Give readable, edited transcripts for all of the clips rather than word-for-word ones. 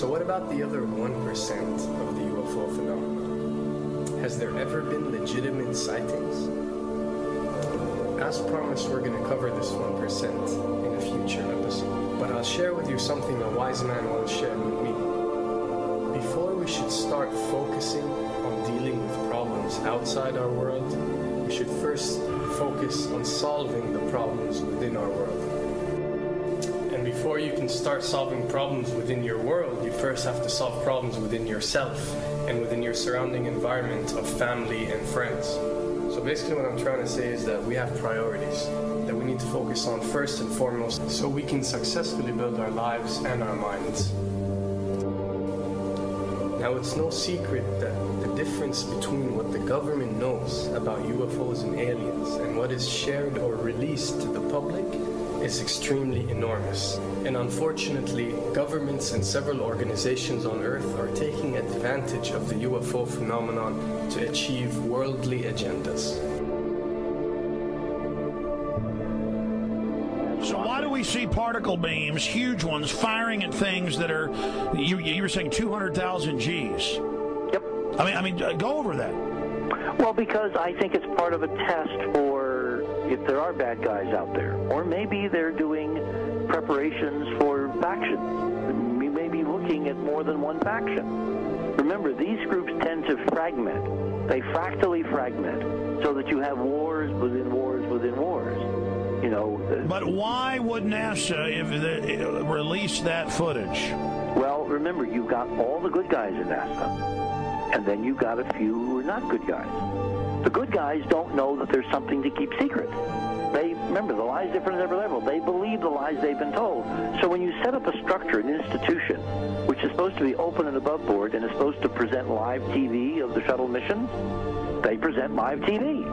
So what about the other 1% of the UFO phenomenon? Has there ever been legitimate sightings? As promised, we're going to cover this 1% in a future episode. But I'll share with you something a wise man once shared with me. Before we should start focusing on dealing with problems outside our world, we should first focus on solving the problems within our world. And before you can start solving problems within your world, you first have to solve problems within yourself and within your surrounding environment of family and friends. So basically what I'm trying to say is that we have priorities that we need to focus on first and foremost so we can successfully build our lives and our minds. Now, it's no secret that the difference between what the government knows about UFOs and aliens and what is shared or released to the public is extremely enormous. And unfortunately, governments and several organizations on Earth are taking advantage of the UFO phenomenon to achieve worldly agendas. So why do we see particle beams, huge ones, firing at things that are, you were saying 200,000 Gs? Yep. I mean, go over that. Well, because I think it's part of a test for if there are bad guys out there. Or maybe they're doing preparations for factions. We may be looking at more than one faction. Remember, these groups tend to fragment. They fractally fragment so that you have wars within wars within wars. You know. But why would NASA release that footage? Well, remember, you've got all the good guys in NASA, and then you've got a few who are not good guys. The good guys don't know that there's something to keep secret. Remember, the lie's different at every level. They believe the lies they've been told. So when you set up a structure, an institution, which is supposed to be open and above board and is supposed to present live TV of the shuttle missions, they present live TV.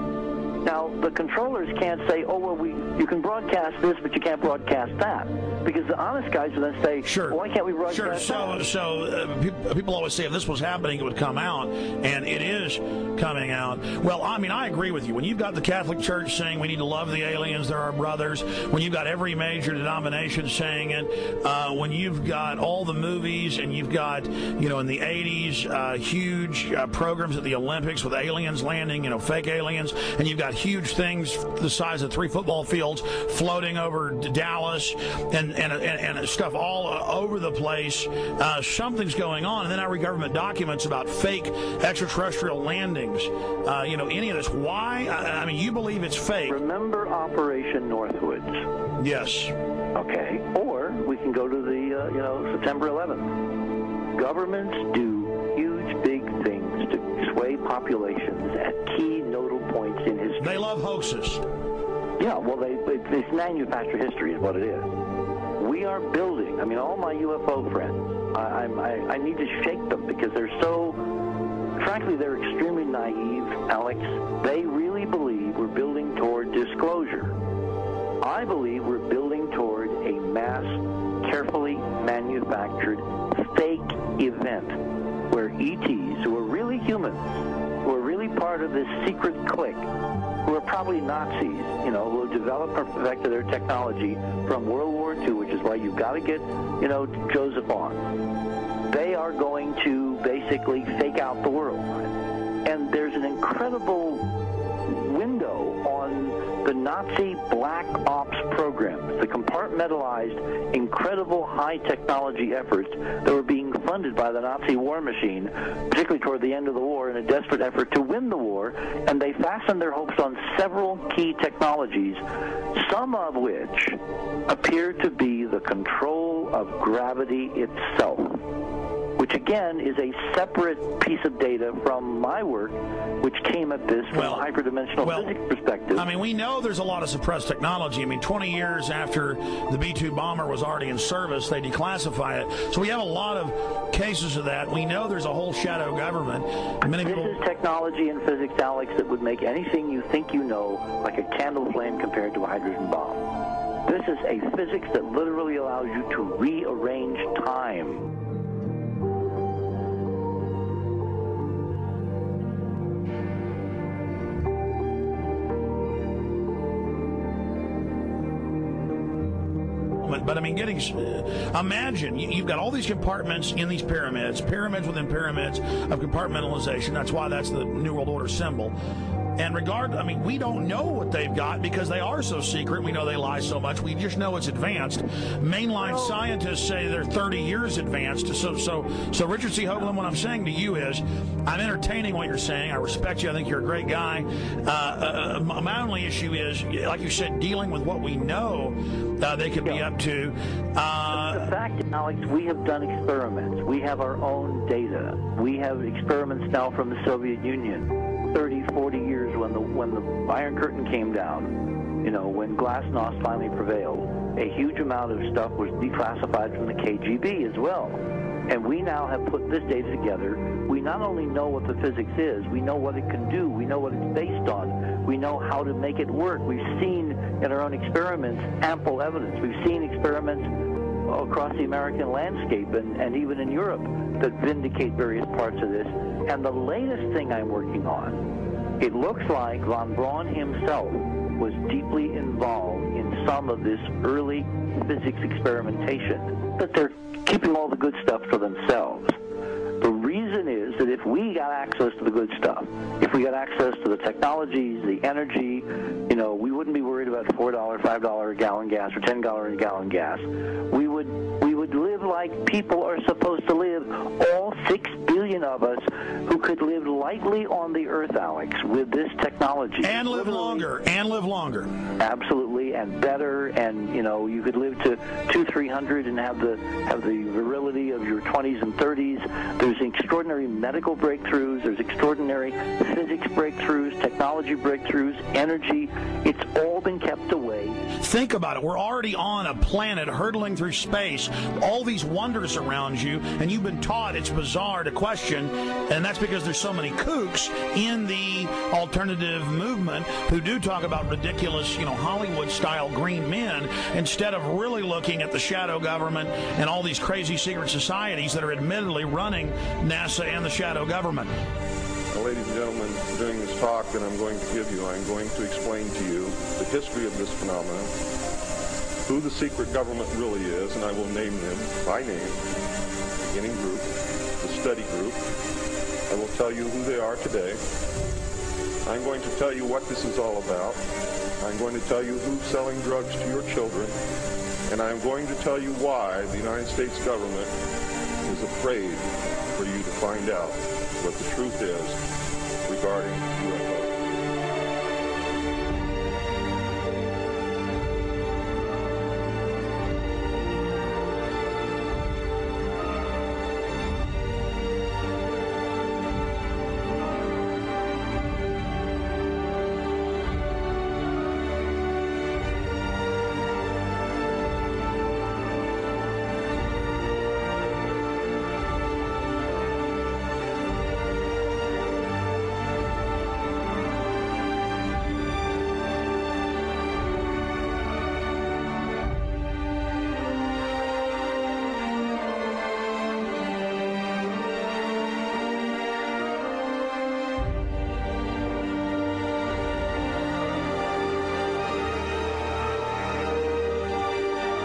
Now, the controllers can't say, oh, well, you can broadcast this, but you can't broadcast that. Because the honest guys will then say, sure. Well, why can't we broadcast that? So people always say if this was happening, it would come out, and it is coming out. Well, I mean, I agree with you. When you've got the Catholic Church saying we need to love the aliens, they're our brothers, when you've got every major denomination saying it, when you've got all the movies, and you've got, you know, in the 80s, huge programs at the Olympics with aliens landing, you know, fake aliens, and you've got huge things the size of 3 football fields floating over Dallas and stuff all over the place. Something's going on. And then I read government documents about fake extraterrestrial landings. You know, any of this. Why? I mean, you believe it's fake. Remember Operation Northwoods? Yes. Okay. Or we can go to the, September 11th. Governments do huge, big things to sway populations at key nodal points in history. They love hoaxes. Yeah, well, it's manufactured history is what it is. We are building, I mean, all my UFO friends, I need to shake them because they're so, frankly, they're extremely naive, Alex. They really believe we're building toward disclosure. I believe we're building toward a mass, carefully manufactured fake event where ETs, who are really humans, who are really part of this secret clique, who are probably Nazis, you know, who have developed or perfected their technology from World War II, which is why you've got to get, you know, Joseph on. They are going to basically fake out the world. And there's an incredible window on the Nazi black ops programs, the compartmentalized, incredible high technology efforts that were being funded by the Nazi war machine, particularly toward the end of the war in a desperate effort to win the war, and they fastened their hopes on several key technologies, some of which appear to be the control of gravity itself, which again is a separate piece of data from my work, which came at this from a hyperdimensional physics perspective. I mean, we know there's a lot of suppressed technology. I mean, 20 years after the B-2 bomber was already in service, they declassify it. So we have a lot of cases of that. We know there's a whole shadow government. This is technology in physics, Alex, that would make anything you think you know like a candle flame compared to a hydrogen bomb. This is a physics that literally allows you to rearrange time. But I mean, imagine you've got all these compartments in these pyramids within pyramids of compartmentalization. That's why that's the New World Order symbol. And I mean, we don't know what they've got because they are so secret. We know they lie so much. We just know it's advanced. Mainline scientists say they're 30 years advanced. So Richard C. Hoagland, what I'm saying to you is, I'm entertaining what you're saying. I respect you. I think you're a great guy. My only issue is, like you said, dealing with what we know they could be up to. The fact, Alex, we have done experiments. We have our own data. We have experiments now from the Soviet Union. 30, 40 years when the Iron Curtain came down, when Glasnost finally prevailed, a huge amount of stuff was declassified from the KGB as well. And we now have put this data together. We not only know what the physics is, we know what it can do, we know what it's based on, we know how to make it work. We've seen in our own experiments ample evidence. We've seen experiments across the American landscape and even in Europe that vindicate various parts of this. And the latest thing I'm working on, it looks like von Braun himself was deeply involved in some of this early physics experimentation, but they're keeping all the good stuff for themselves. The reason is that if we got access to the good stuff, if we got access to the technologies, the energy, we wouldn't be worried about $4, $5 a gallon gas or $10 a gallon gas. We would live like people are supposed to live, all 6 billion of us who could live lightly on the earth, Alex, with this technology. And live longer. Absolutely, and better, and you could live to 200-300 and have the virility of your 20s and 30s. There's extraordinary medical breakthroughs, there's extraordinary physics breakthroughs, technology breakthroughs, energy. It's all been kept away. Think about it. We're already on a planet hurtling through space, all these wonders around you, and you've been taught it's bizarre to question, and that's because there's so many kooks in the alternative movement who do talk about ridiculous, Hollywood-style green men, instead of really looking at the shadow government and all these crazy secret societies that are admittedly running NASA and the shadow government. Now, ladies and gentlemen, during this talk that I'm going to give you, I'm going to explain to you the history of this phenomenon, who the secret government really is, and I will name them by name, the beginning group, the study group. I will tell you who they are today. I'm going to tell you what this is all about. I'm going to tell you who's selling drugs to your children, and I'm going to tell you why the United States government is afraid for you to find out what the truth is regarding UFOs.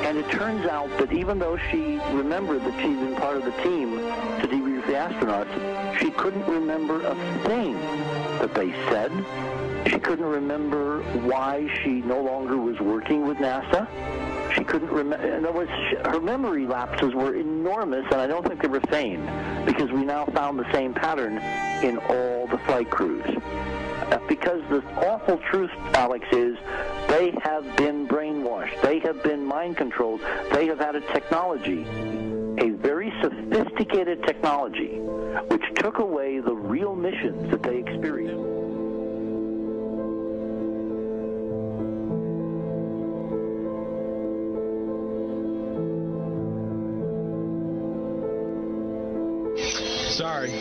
And it turns out that even though she remembered that she'd been part of the team to debrief the astronauts, she couldn't remember a thing that they said. She couldn't remember why she no longer was working with NASA. She couldn't remember. In other words, her memory lapses were enormous, and I don't think they were feigned, because we now found the same pattern in all the flight crews. Because the awful truth, Alex, is they have been brainwashed. They have been mind controlled. They have had a technology, a very sophisticated technology, which took away the real missions that they experienced. Sorry.